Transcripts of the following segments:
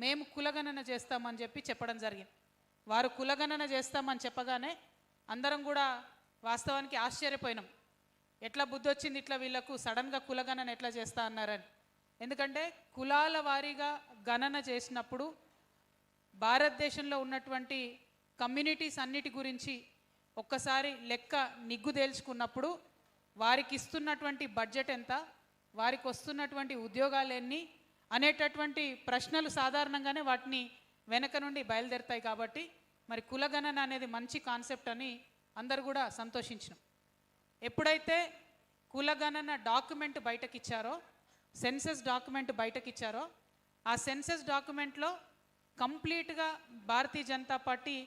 మేము కులగణన చేస్తామని చెప్పడం జరిగింది. వారు కులగణన చేస్తామని చెప్పగానే అందరం కూడా వాస్తవానికి ఆశ్చర్యపోయినాం. ఎట్లా బుద్ధి వచ్చింది ఇట్లా వీళ్ళకు సడన్గా కులగణన ఎట్లా చేస్తా అన్నారని. ఎందుకంటే కులాల వారీగా గణన చేసినప్పుడు భారతదేశంలో ఉన్నటువంటి కమ్యూనిటీస్ అన్నిటి గురించి ఒక్కసారి లెక్క నిగ్గు తేల్చుకున్నప్పుడు వారికి ఇస్తున్నటువంటి బడ్జెట్ ఎంత, వారికి వస్తున్నటువంటి ఉద్యోగాలు ఎన్ని అనేటటువంటి ప్రశ్నలు సాధారణంగానే వాటిని వెనక నుండి బయలుదేరుతాయి. కాబట్టి మరి కులగణన అనేది మంచి కాన్సెప్ట్ అని అందరు కూడా సంతోషించినాం. ఎప్పుడైతే కులగణన డాక్యుమెంట్ బయటకిచ్చారో, సెన్సస్ డాక్యుమెంట్ బయటకిచ్చారో, ఆ సెన్సస్ డాక్యుమెంట్లో కంప్లీట్గా భారతీయ జనతా పార్టీ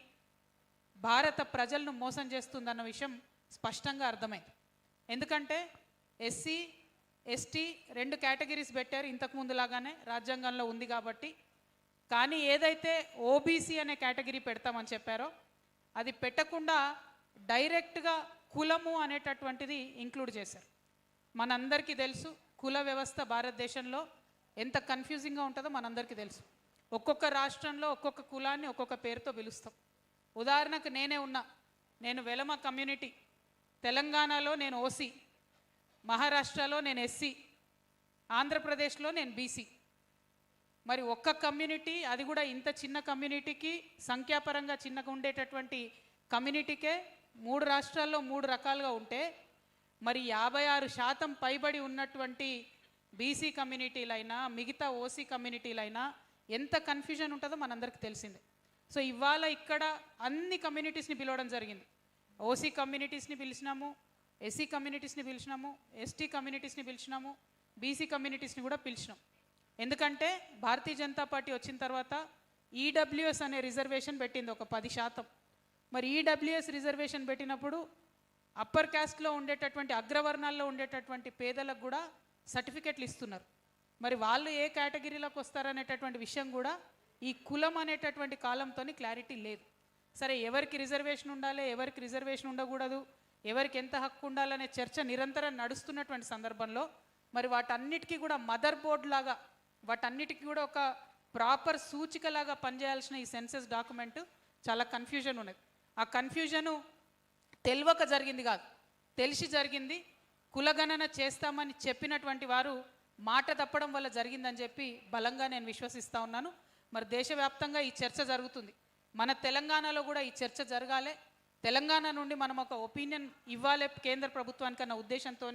భారత ప్రజలను మోసం చేస్తుందన్న విషయం స్పష్టంగా అర్థమైంది. ఎందుకంటే ఎస్సీ ఎస్టీ 2 కేటగిరీస్ పెట్టారు, ఇంతకుముందు లాగానే రాజ్యాంగంలో ఉంది కాబట్టి. కానీ ఏదైతే ఓబీసీ అనే కేటగిరీ పెడతామని చెప్పారో అది పెట్టకుండా డైరెక్ట్గా కులము అనేటటువంటిది ఇంక్లూడ్ చేశారు. మనందరికీ తెలుసు కుల వ్యవస్థ భారతదేశంలో ఎంత కన్ఫ్యూజింగ్గా ఉంటుందో మనందరికీ తెలుసు. ఒక్కొక్క రాష్ట్రంలో ఒక్కొక్క కులాన్ని ఒక్కొక్క పేరుతో పిలుస్తాం. ఉదాహరణకు నేను వెలమ కమ్యూనిటీ, తెలంగాణలో నేను ఓసీ, మహారాష్ట్రలో నేను ఎస్సీ, ఆంధ్రప్రదేశ్లో నేను బీసీ. మరి ఒక్క కమ్యూనిటీ, అది కూడా ఇంత చిన్న కమ్యూనిటీకి, సంఖ్యాపరంగా చిన్నగా ఉండేటటువంటి కమ్యూనిటీకే 3 రాష్ట్రాల్లో 3 రకాలుగా ఉంటే మరి 56% పైబడి ఉన్నటువంటి బీసీ కమ్యూనిటీలైనా మిగతా ఓసీ కమ్యూనిటీలైనా ఎంత కన్ఫ్యూజన్ ఉంటుందో మనందరికీ తెలిసిందే. సో ఇవాళ ఇక్కడ అన్ని కమ్యూనిటీస్ని పిలవడం జరిగింది. ఓసీ కమ్యూనిటీస్ని పిలిచినాము, ఎస్సీ కమ్యూనిటీస్ని పిలిచినాము, ఎస్టీ కమ్యూనిటీస్ని పిలిచినాము, బీసీ కమ్యూనిటీస్ని కూడా పిలిచినాం. ఎందుకంటే భారతీయ జనతా పార్టీ వచ్చిన తర్వాత ఈడబ్ల్యూఎస్ అనే రిజర్వేషన్ పెట్టింది ఒక 10%. మరి ఈడబ్ల్యూఎస్ రిజర్వేషన్ పెట్టినప్పుడు అప్పర్ క్యాస్ట్లో ఉండేటటువంటి అగ్రవర్ణాల్లో ఉండేటటువంటి పేదలకు కూడా సర్టిఫికెట్లు ఇస్తున్నారు. మరి వాళ్ళు ఏ కేటగిరీలోకి వస్తారనేటటువంటి విషయం కూడా ఈ కులం అనేటటువంటి కాలంతో క్లారిటీ లేదు. సరే, ఎవరికి రిజర్వేషన్ ఉండాలి, ఎవరికి రిజర్వేషన్ ఉండకూడదు, ఎవరికి ఎంత హక్కు ఉండాలనే చర్చ నిరంతరం నడుస్తున్నటువంటి సందర్భంలో మరి వాటన్నిటికీ కూడా మదర్ బోర్డ్ లాగా, వాటన్నిటికీ కూడా ఒక ప్రాపర్ సూచికలాగా పనిచేయాల్సిన ఈ సెన్సస్ డాక్యుమెంట్ చాలా కన్ఫ్యూజన్ ఉన్నది. ఆ కన్ఫ్యూజను తెలియక జరిగింది కాదు, తెలిసి జరిగింది. కులగణన చేస్తామని చెప్పినటువంటి వారు మాట తప్పడం వల్ల జరిగిందని చెప్పి బలంగా నేను విశ్వసిస్తూ ఉన్నాను. మరి దేశవ్యాప్తంగా ఈ చర్చ జరుగుతుంది, మన తెలంగాణలో కూడా ఈ చర్చ జరగాలి. తెలంగాణ నుండి మనం ఒక ఒపీనియన్ ఇవ్వాలి కేంద్ర ప్రభుత్వానికి అన్న ఉద్దేశంతో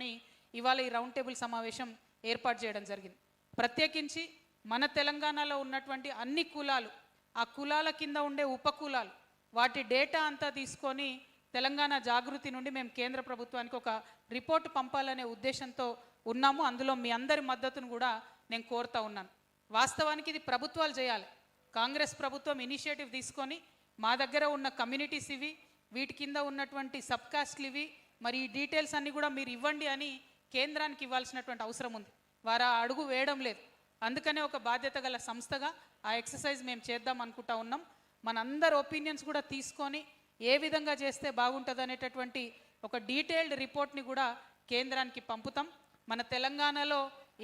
ఇవాళ ఈ రౌండ్ టేబుల్ సమావేశం ఏర్పాటు చేయడం జరిగింది. ప్రత్యేకించి మన తెలంగాణలో ఉన్నటువంటి అన్ని కులాలు, ఆ కులాల కింద ఉండే ఉపకులాలు, వాటి డేటా అంతా తీసుకొని తెలంగాణ జాగృతి నుండి మేము కేంద్ర ప్రభుత్వానికి ఒక రిపోర్ట్ పంపాలనే ఉద్దేశంతో ఉన్నాము. అందులో మీ అందరి మద్దతును కూడా నేను కోరుతా ఉన్నాను. వాస్తవానికి ఇది ప్రభుత్వాలు చేయాలి. కాంగ్రెస్ ప్రభుత్వం ఇనిషియేటివ్ తీసుకొని మా దగ్గర ఉన్న కమ్యూనిటీస్ ఇవి, వీటి కింద ఉన్నటువంటి సబ్ కాస్ట్లు ఇవి, మరి ఈ డీటెయిల్స్ అన్నీ కూడా మీరు ఇవ్వండి అని కేంద్రానికి ఇవ్వాల్సినటువంటి అవసరం ఉంది. వారు ఆ అడుగు వేయడం లేదు. అందుకనే ఒక బాధ్యత గల సంస్థగా ఆ ఎక్సర్సైజ్ మేము చేద్దాం అనుకుంటా ఉన్నాం. మనందరి ఒపీనియన్స్ కూడా తీసుకొని ఏ విధంగా చేస్తే బాగుంటుంది అనేటటువంటి ఒక డీటెయిల్డ్ రిపోర్ట్ని కూడా కేంద్రానికి పంపుతాం. మన తెలంగాణలో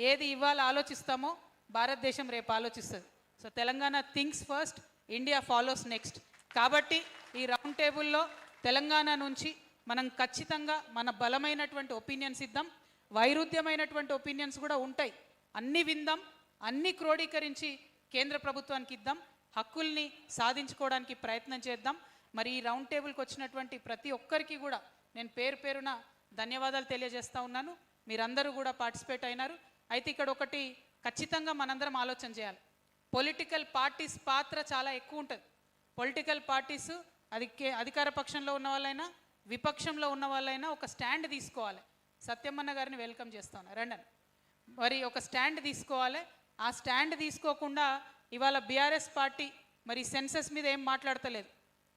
ఏది ఇవాళ ఆలోచిస్తామో భారతదేశం రేపు ఆలోచిస్తుంది. So Telangana thinks first, India follows next. కాబట్టి ఈ రౌండ్ టేబుల్లో తెలంగాణ నుంచి మనం ఖచ్చితంగా మన బలమైనటువంటి ఒపీనియన్స్ ఇద్దాం. వైరుధ్యమైనటువంటి ఒపీనియన్స్ కూడా ఉంటాయి, అన్నీ విందాం, అన్నీ క్రోడీకరించి కేంద్ర ప్రభుత్వానికి ఇద్దాం. హక్కుల్ని సాధించుకోవడానికి ప్రయత్నం చేద్దాం. మరి ఈ రౌండ్ టేబుల్కి వచ్చినటువంటి ప్రతి ఒక్కరికి కూడా నేను పేరు పేరున ధన్యవాదాలు తెలియజేస్తూ ఉన్నాను. మీరందరూ కూడా పార్టిసిపేట్ అయినారు. అయితే ఇక్కడ ఒకటి ఖచ్చితంగా మనందరం ఆలోచన చేయాలి. పొలిటికల్ పార్టీస్ పాత్ర చాలా ఎక్కువ ఉంటుంది. పొలిటికల్ పార్టీస్ అధికార పక్షంలో ఉన్న వాళ్ళైనా విపక్షంలో ఉన్న వాళ్ళైనా ఒక స్టాండ్ తీసుకోవాలి. సత్యమన్న గారిని వెల్కమ్ చేస్తాను, రండన్. మరి ఒక స్టాండ్ తీసుకోవాలి. ఆ స్టాండ్ తీసుకోకుండా ఇవాళ బీఆర్ఎస్ పార్టీ మరి సెన్సస్ మీద ఏం మాట్లాడతలేదు,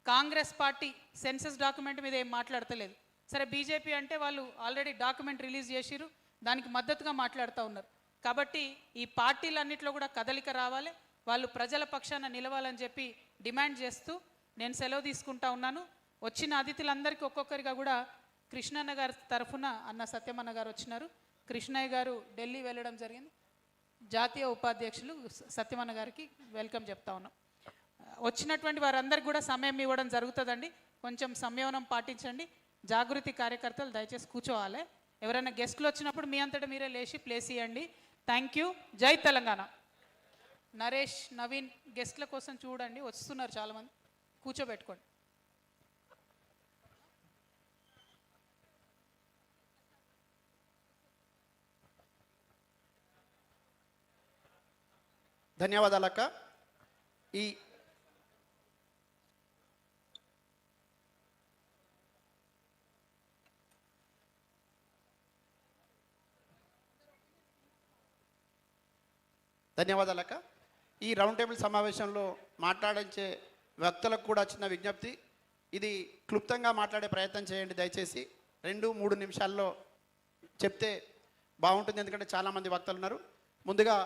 కాంగ్రెస్ పార్టీ సెన్సస్ డాక్యుమెంట్ మీద ఏం మాట్లాడతలేదు. సరే, బీజేపీ అంటే వాళ్ళు ఆల్రెడీ డాక్యుమెంట్ రిలీజ్ చేసిరు, దానికి మద్దతుగా మాట్లాడుతూ ఉన్నారు. కాబట్టి ఈ పార్టీలన్నింటిలో కూడా కదలిక రావాలి, వాళ్ళు ప్రజల పక్షాన నిలవాలని చెప్పి డిమాండ్ చేస్తూ నేను సెలవు తీసుకుంటా ఉన్నాను. వచ్చిన అతిథులందరికీ ఒక్కొక్కరిగా కూడా కృష్ణన్న గారి తరఫున అన్న సత్యమన్న గారు వచ్చినారు. కృష్ణయ్య గారు ఢిల్లీ వెళ్ళడం జరిగింది. జాతీయ ఉపాధ్యక్షులు సత్యమన్న గారికి వెల్కమ్ చెప్తా ఉన్నాం. వచ్చినటువంటి వారందరికీ కూడా సమయం ఇవ్వడం జరుగుతుందండి. కొంచెం సంయమనం పాటించండి. జాగృతి కార్యకర్తలు దయచేసి కూర్చోవాలి. ఎవరైనా గెస్ట్లు వచ్చినప్పుడు మీ అంతటా మీరే లేచి ప్లేస్ ఇవ్వండి. Thank you. జై తెలంగాణ. నరేష్, నవీన్ గెస్ట్ల కోసం చూడండి, వస్తున్నారు చాలామంది, కూర్చోబెట్టుకోండి. ధన్యవాదాలక్క. ఈ ధన్యవాదాలక్క. ఈ రౌండ్ టేబుల్ సమావేశంలో మాట్లాడించే వ్యక్తులకు కూడా చిన్న విజ్ఞప్తి, ఇది క్లుప్తంగా మాట్లాడే ప్రయత్నం చేయండి దయచేసి. 2-3 నిమిషాల్లో చెప్తే బాగుంటుంది, ఎందుకంటే చాలామంది వక్తలు ఉన్నారు. ముందుగా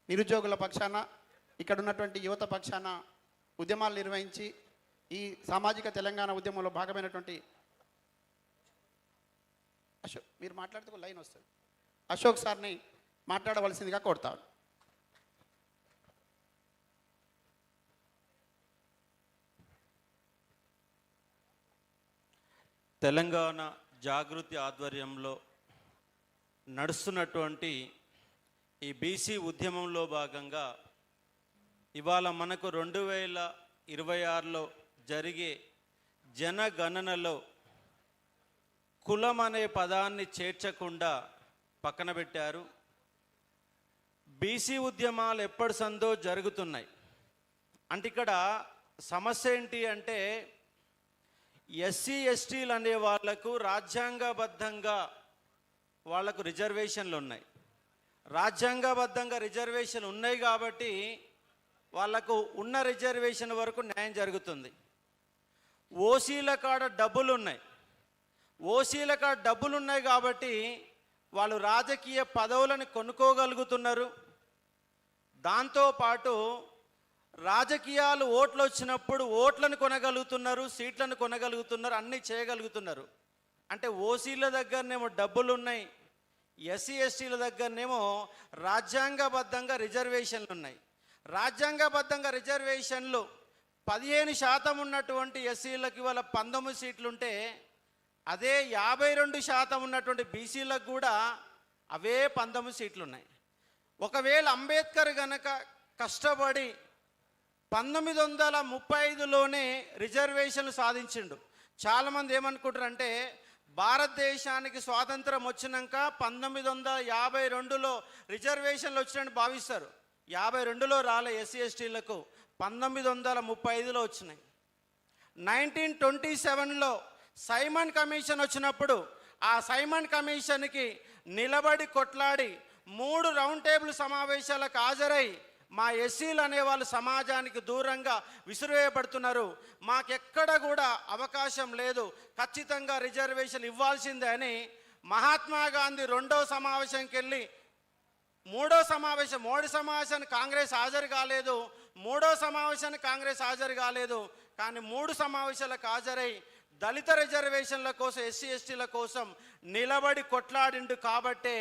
నిరుద్యోగుల పక్షాన, ఇక్కడ ఉన్నటువంటి యువత పక్షాన ఉద్యమాలు నిర్వహించి ఈ సామాజిక తెలంగాణ ఉద్యమంలో భాగమైనటువంటి అశోక్, మీరు మాట్లాడితే లైన్ వస్తుంది, అశోక్ సార్ని మాట్లాడవలసిందిగా కోరుతాను. తెలంగాణ జాగృతి ఆధ్వర్యంలో నడుస్తున్నటువంటి ఈ బీసీ ఉద్యమంలో భాగంగా ఇవాళ మనకు 2026లో జరిగే జనగణనలో కులం అనే పదాన్ని చేర్చకుండా పక్కన పెట్టారు. బీసీ ఉద్యమాలు ఎప్పటి సందో జరుగుతున్నాయి. అంటే ఇక్కడ సమస్య ఏంటి అంటే ఎస్సీ ఎస్టీలు అనే వాళ్లకు రాజ్యాంగబద్ధంగా వాళ్లకు రిజర్వేషన్లు ఉన్నాయి. రాజ్యాంగబద్ధంగా రిజర్వేషన్ ఉన్నాయి కాబట్టి వాళ్లకు ఉన్న రిజర్వేషన్ వరకు న్యాయం జరుగుతుంది. ఓసీల కాడ డబ్బులు ఉన్నాయి. ఓసీల కాడ డబ్బులు ఉన్నాయి కాబట్టి వాళ్ళు రాజకీయ పదవులను కొనుక్కోగలుగుతున్నారు. దాంతోపాటు రాజకీయాలు ఓట్లు వచ్చినప్పుడు ఓట్లను కొనగలుగుతున్నారు, సీట్లను కొనగలుగుతున్నారు, అన్నీ చేయగలుగుతున్నారు. అంటే ఓసీల దగ్గరనేమో డబ్బులు ఉన్నాయి, ఎస్సీ ఎస్టీల దగ్గరనేమో రాజ్యాంగబద్ధంగా రిజర్వేషన్లు ఉన్నాయి. రాజ్యాంగబద్ధంగా రిజర్వేషన్లు 15% ఉన్నటువంటి ఎస్సీలకు ఇవాళ 19 సీట్లుంటే, అదే 52% ఉన్నటువంటి బీసీలకు కూడా అవే 19 సీట్లు ఉన్నాయి. ఒకవేళ అంబేద్కర్ గనక కష్టపడి 1935లోనే రిజర్వేషన్లు సాధించిండు. చాలామంది ఏమనుకుంటారంటే భారతదేశానికి స్వాతంత్రం వచ్చినాక 1952లో రిజర్వేషన్లు వచ్చినట్టు భావిస్తారు. 52లో రాలే ఎస్సీ ఎస్టీలకు, 1935లో వచ్చినాయి. 1927లో సైమన్ కమిషన్ వచ్చినప్పుడు ఆ సైమన్ కమిషన్కి నిలబడి కొట్లాడి 3 రౌండ్ టేబుల్ సమావేశాలకు హాజరై మా ఎస్సీలు అనేవాళ్ళు సమాజానికి దూరంగా విసిరివేయబడుతున్నారు, మాకెక్కడ కూడా అవకాశం లేదు, ఖచ్చితంగా రిజర్వేషన్ ఇవ్వాల్సిందే అని మహాత్మా గాంధీ 2వ సమావేశంకి వెళ్ళి 3వ సమావేశం, 3 సమావేశానికి కాంగ్రెస్ హాజరు కాలేదు, 3వ సమావేశానికి కాంగ్రెస్ హాజరు కాలేదు, కానీ 3 సమావేశాలకు హాజరై దళిత రిజర్వేషన్ల కోసం, ఎస్సీ ఎస్టీల కోసం నిలబడి కొట్లాడిండు. కాబట్టే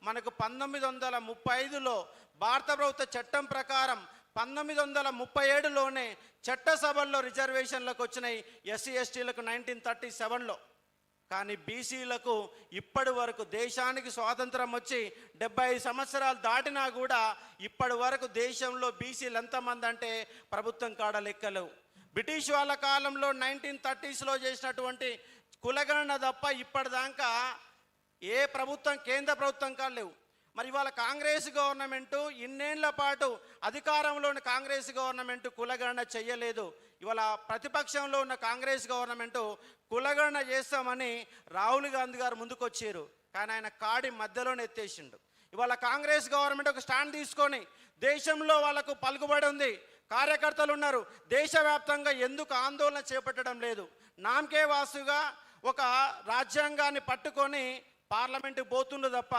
మనకు 1935లో భారత ప్రభుత్వ చట్టం ప్రకారం 1937లోనే చట్టసభల్లో రిజర్వేషన్లకు వచ్చినాయి ఎస్సీ ఎస్టీలకు 1937లో. కానీ బీసీలకు ఇప్పటి వరకు, దేశానికి స్వాతంత్రం వచ్చి 75 సంవత్సరాలు దాటినా కూడా ఇప్పటి వరకు దేశంలో బీసీలు ఎంతమంది అంటే ప్రభుత్వం కాడ లెక్కలేవు. బ్రిటిష్ వాళ్ళ కాలంలో 1930స్లో చేసినటువంటి కులగణన తప్ప ఇప్పటిదాకా ఏ ప్రభుత్వం, కేంద్ర ప్రభుత్వం కాదు లేవు. మరి ఇవాళ కాంగ్రెస్ గవర్నమెంటు ఇన్నేళ్ల పాటు అధికారంలో ఉన్న కాంగ్రెస్ గవర్నమెంటు కులగణన చెయ్యలేదు. ఇవాళ ప్రతిపక్షంలో ఉన్న కాంగ్రెస్ గవర్నమెంటు కులగణన చేస్తామని రాహుల్ గాంధీ గారు ముందుకొచ్చారు, కానీ ఆయన కాడి మధ్యలోనే ఎత్తేసిండు. ఇవాళ కాంగ్రెస్ గవర్నమెంట్ ఒక స్టాండ్ తీసుకొని దేశంలో వాళ్ళకు పలుకుబడి ఉంది, కార్యకర్తలు ఉన్నారు, దేశవ్యాప్తంగా ఎందుకు ఆందోళన చేపట్టడం లేదు? నామకే వాసుగా ఒక రాజ్యాంగాన్ని పట్టుకొని పార్లమెంటుకు పోతుండే తప్ప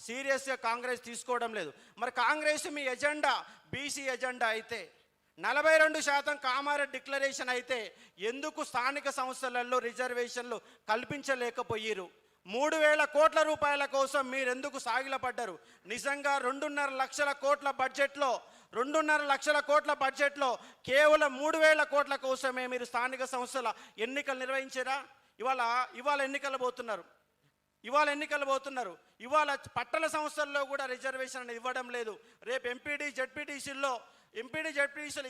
సీరియస్గా కాంగ్రెస్ తీసుకోవడం లేదు. మరి కాంగ్రెస్ మీ ఎజెండా బీసీ ఎజెండా అయితే, 42% కామారెడ్డి డిక్లరేషన్ అయితే ఎందుకు స్థానిక సంస్థలలో రిజర్వేషన్లు కల్పించలేకపోయారు? 3,000 కోట్ల రూపాయల కోసం మీరెందుకు సాగిలపడ్డారు? నిజంగా 2.5 లక్షల కోట్ల బడ్జెట్లో 2.5 లక్షల కోట్ల బడ్జెట్లో కేవలం 3,000 కోట్ల కోసమే మీరు స్థానిక సంస్థల ఎన్నికలు నిర్వహించారా? ఇవాళ ఎన్నికలు పోతున్నారు. ఇవాళ పట్టణ సంస్థల్లో కూడా రిజర్వేషన్ అనేది ఇవ్వడం లేదు. రేపు ఎంపీడీ జెడ్పీటీసీలు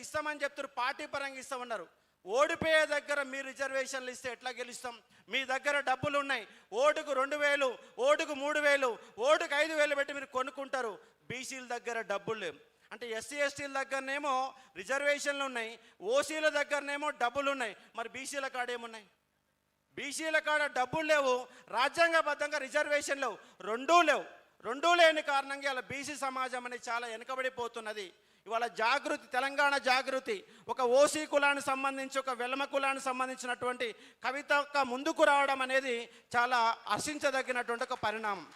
ఇస్తామని చెప్తారు, పార్టీ పరంగా ఇస్తామన్నారు. ఓడిపోయే దగ్గర మీరు రిజర్వేషన్లు ఇస్తే ఎట్లా గెలుస్తాం? మీ దగ్గర డబ్బులు ఉన్నాయి, ఓటుకు 2,000, ఓటుకు 3,000, ఓటుకు 5,000 పెట్టి మీరు కొనుక్కుంటారు. బీసీల దగ్గర డబ్బులు లేవు. అంటే ఎస్సీ ఎస్టీల దగ్గరనేమో రిజర్వేషన్లు ఉన్నాయి, ఓసీల దగ్గరనేమో డబ్బులు ఉన్నాయి. మరి బీసీల కాడ ఏమున్నాయి? బీసీల కాడ డబ్బులు లేవు, రాజ్యాంగబద్ధంగా రిజర్వేషన్ లేవు, రెండూ లేని కారణంగా ఇలా బీసీ సమాజం అనేది చాలా వెనుకబడిపోతున్నది. ఇవాళ జాగృతి, తెలంగాణ జాగృతి ఒక ఓసీ కులానికి సంబంధించి, ఒక వెలమ కులానికి సంబంధించినటువంటి కవిత ముందుకు రావడం అనేది చాలా హర్షించదగినటువంటి ఒక పరిణామం.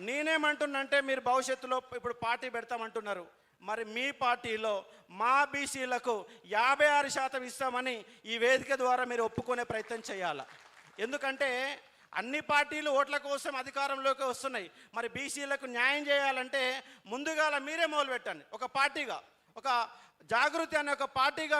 నేనేమంటున్నంటే, మీరు భవిష్యత్తులో ఇప్పుడు పార్టీ పెడతామంటున్నారు. మరి మీ పార్టీలో మా బీసీలకు 56% ఇస్తామని ఈ వేదిక ద్వారా మీరు ఒప్పుకునే ప్రయత్నం చేయాలి. ఎందుకంటే అన్ని పార్టీలు ఓట్ల కోసం అధికారంలోకి వస్తున్నాయి. మరి బీసీలకు న్యాయం చేయాలంటే ముందుగా మీరే మొదలు పెట్టండి. ఒక పార్టీగా, ఒక జాగృతి అనే ఒక పార్టీగా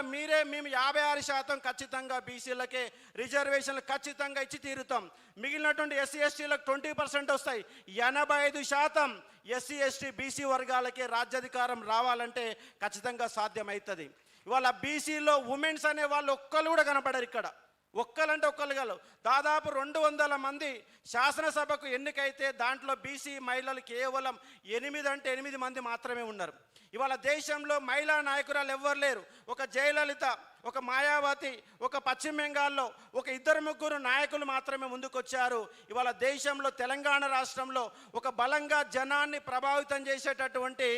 మేము 56% ఖచ్చితంగా బీసీలకే రిజర్వేషన్లు ఖచ్చితంగా ఇచ్చి తీరుతాం. మిగిలినటువంటి ఎస్సీ ఎస్టీలకు 20% వస్తాయి. 85% ఎస్సీ ఎస్టీ బీసీ వర్గాలకే రాజ్యాధికారం రావాలంటే ఖచ్చితంగా సాధ్యమవుతుంది. ఇవాళ బీసీలో ఉమెన్స్ అనే వాళ్ళు ఒక్కరు కూడా కనపడరు. ఇక్కడ ఒక్కలంటే ఒక్కరు కాదు, దాదాపు 200 మంది శాసనసభకు ఎన్నికైతే దాంట్లో బీసీ మహిళలు కేవలం 8 మంది మాత్రమే ఉన్నారు. ఇవాళ దేశంలో మహిళా నాయకురాలు ఎవ్వరు లేరు. ఒక జయలలిత, ఒక మాయావతి, ఒక పశ్చిమ బెంగాల్లో ఒక 2-3 నాయకులు మాత్రమే ముందుకొచ్చారు. ఇవాళ దేశంలో తెలంగాణ రాష్ట్రంలో ఒక బలంగా జనాన్ని ప్రభావితం చేసేటటువంటి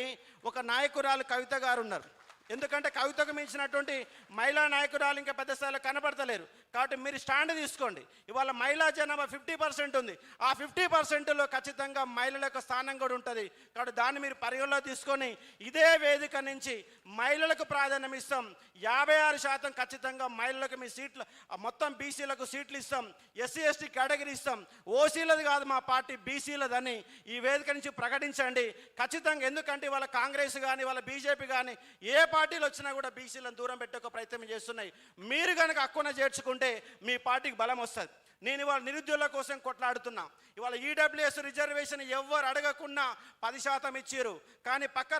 ఒక నాయకురాలు కవిత గారు ఉన్నారు. ఎందుకంటే కవితకు మించినటువంటి మహిళా నాయకురాలు ఇంకా పెద్ద స్థాయిలో కనపడతలేరు. కాబట్టి మీరు స్టాండ్ తీసుకోండి. ఇవాళ మహిళా జనాభా 50% ఉంది. ఆ 50%లో ఖచ్చితంగా మహిళల యొక్క స్థానం కూడా ఉంటుంది. కాబట్టి దాన్ని మీరు పరిగణలో తీసుకొని ఇదే వేదిక నుంచి మహిళలకు ప్రాధాన్యం ఇస్తాం. 56% ఖచ్చితంగా మహిళలకు మీ సీట్లు, మొత్తం బీసీలకు సీట్లు ఇస్తాం. ఎస్సీ ఎస్టీ కేటగిరీ ఇస్తాం. ఓసీలది కాదు మా పార్టీ, బీసీలదని ఈ వేదిక నుంచి ప్రకటించండి ఖచ్చితంగా. ఎందుకంటే వాళ్ళ కాంగ్రెస్ కానీ, వాళ్ళ బీజేపీ కానీ, ఏ పార్టీలు వచ్చినా కూడా బీసీలను దూరం పెట్టే ఒక ప్రయత్నం చేస్తున్నాయి. మీరు కనుక హక్కున చేర్చుకుంటే మీ పార్టీకి బలం వస్తుంది. నేను ఇవాళ నిరుద్యోగుల కోసం కొట్లాడుతున్నా. ఇవాళ ఈడబ్ల్యూఎస్ రిజర్వేషన్ ఎవ్వరు అడగకున్నా 10% ఇచ్చారు. కానీ పక్క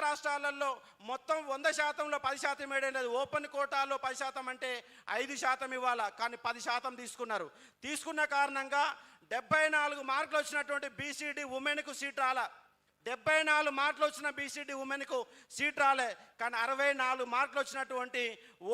రాష్ట్రాలలో మొత్తం 100%లో 10% వేయడం. ఓపెన్ కోటాలో 10% అంటే 5% ఇవ్వాలా, కానీ 10% తీసుకున్నారు. తీసుకున్న కారణంగా 74 మార్కులు వచ్చినటువంటి బీసీడీ ఉమెన్కు సీట్ రాలా. 74 మార్కులు వచ్చిన బీసీడీ ఉమెన్కు సీట్ రాలే. కానీ 64 మార్కులు వచ్చినటువంటి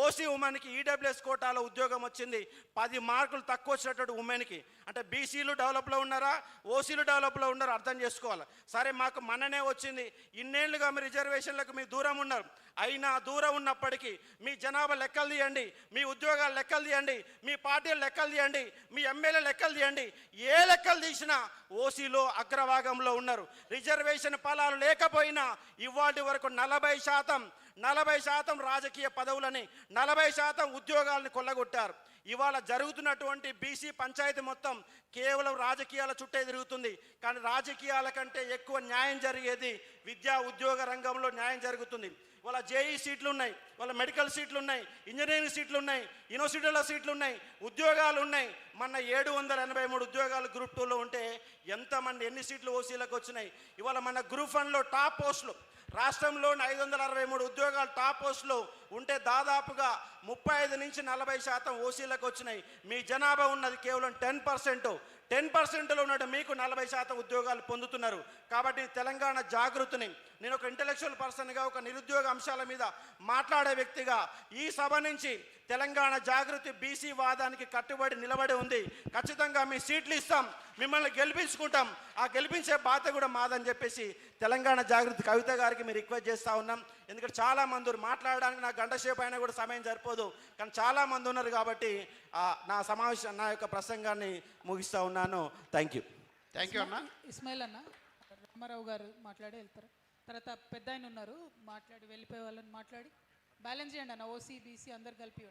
ఓసీ ఉమెన్కి ఈడబ్ల్యూఎస్ కోటాలో ఉద్యోగం వచ్చింది. 10 మార్కులు తక్కువ వచ్చినటువంటి ఉమెన్కి. అంటే బీసీలు డెవలప్లో ఉన్నారా, ఓసీలు డెవలప్లో ఉన్నారా అర్థం చేసుకోవాలి. సరే, మాకు మననే వచ్చింది. ఇన్నేళ్లుగా మీ రిజర్వేషన్లకు మీ దూరం ఉన్నారు. అయినా దూరం ఉన్నప్పటికీ మీ జనాభా లెక్కలు తీయండి, మీ ఉద్యోగాలు లెక్కలు తీయండి, మీ పార్టీలు లెక్కలు తీయండి, మీ ఎమ్మెల్యే లెక్కలు తీయండి. ఏ లెక్కలు తీసినా ఓసీలో అగ్రభాగంలో ఉన్నారు. రిజర్వేషన్ ఫలాలు లేకపోయినా ఇవాటి వరకు 40% రాజకీయ పదవులని, 40% ఉద్యోగాలను కొల్లగొట్టారు. ఇవాళ జరుగుతున్నటువంటి బీసీ పంచాయతీ మొత్తం కేవలం రాజకీయాల చుట్టే తిరుగుతుంది. కానీ రాజకీయాల కంటే ఎక్కువ న్యాయం జరిగేది విద్యా ఉద్యోగ రంగంలో న్యాయం జరుగుతుంది. వాళ్ళ జేఈ సీట్లు ఉన్నాయి, వాళ్ళ మెడికల్ సీట్లు ఉన్నాయి, ఇంజనీరింగ్ సీట్లు ఉన్నాయి, యూనివర్సిటీల సీట్లు ఉన్నాయి, ఉద్యోగాలు ఉన్నాయి. మొన్న 783 ఉద్యోగాలు గ్రూప్ 2లో ఉంటే ఎంతమంది, ఎన్ని సీట్లు ఓసీలకు వచ్చినాయి? ఇవాళ మన గ్రూప్ 1లో టాప్ పోస్టులు రాష్ట్రంలో 563 ఉద్యోగాలు టాప్ పోస్టులు ఉంటే దాదాపుగా 35 నుంచి 40% ఓసీలకు వచ్చినాయి. మీ జనాభా ఉన్నది కేవలం 10%లో ఉన్నట్టు మీకు 40% ఉద్యోగాలు పొందుతున్నారు. కాబట్టి తెలంగాణ జాగృతిని నేను ఒక ఇంటెలెక్చువల్ పర్సన్గా, ఒక నిరుద్యోగ అంశాల మీద మాట్లాడే వ్యక్తిగా ఈ సభ నుంచి తెలంగాణ జాగృతి బీసీ వాదానికి కట్టుబడి నిలబడి ఉంది. ఖచ్చితంగా మీ సీట్లు ఇస్తాం, మిమ్మల్ని గెలిపించుకుంటాం. ఆ గెలిపించే బాధ్యత కూడా మాదని చెప్పేసి తెలంగాణ జాగృతి కవిత గారికి మీరు రిక్వెస్ట్ చేస్తూ ఉన్నాం. ఎందుకంటే చాలామంది మాట్లాడడానికి నాకు గంట సేపు అయినా కూడా సమయం సరిపోదు. కానీ చాలామంది ఉన్నారు కాబట్టి నా యొక్క ప్రసంగాన్ని ముగిస్తూ ఉన్నాను. థ్యాంక్ యూ అన్న. ఇస్మాయిల్ అన్న, రామారావు గారు మాట్లాడి వెళ్తారు. తర్వాత పెద్ద ఆయన ఉన్నారు, మాట్లాడి వెళ్ళిపోయే వాళ్ళని మాట్లాడి బ్యాలెన్స్ చేయండి అన్న. ఓసీ బీసీ అందరు కలిపి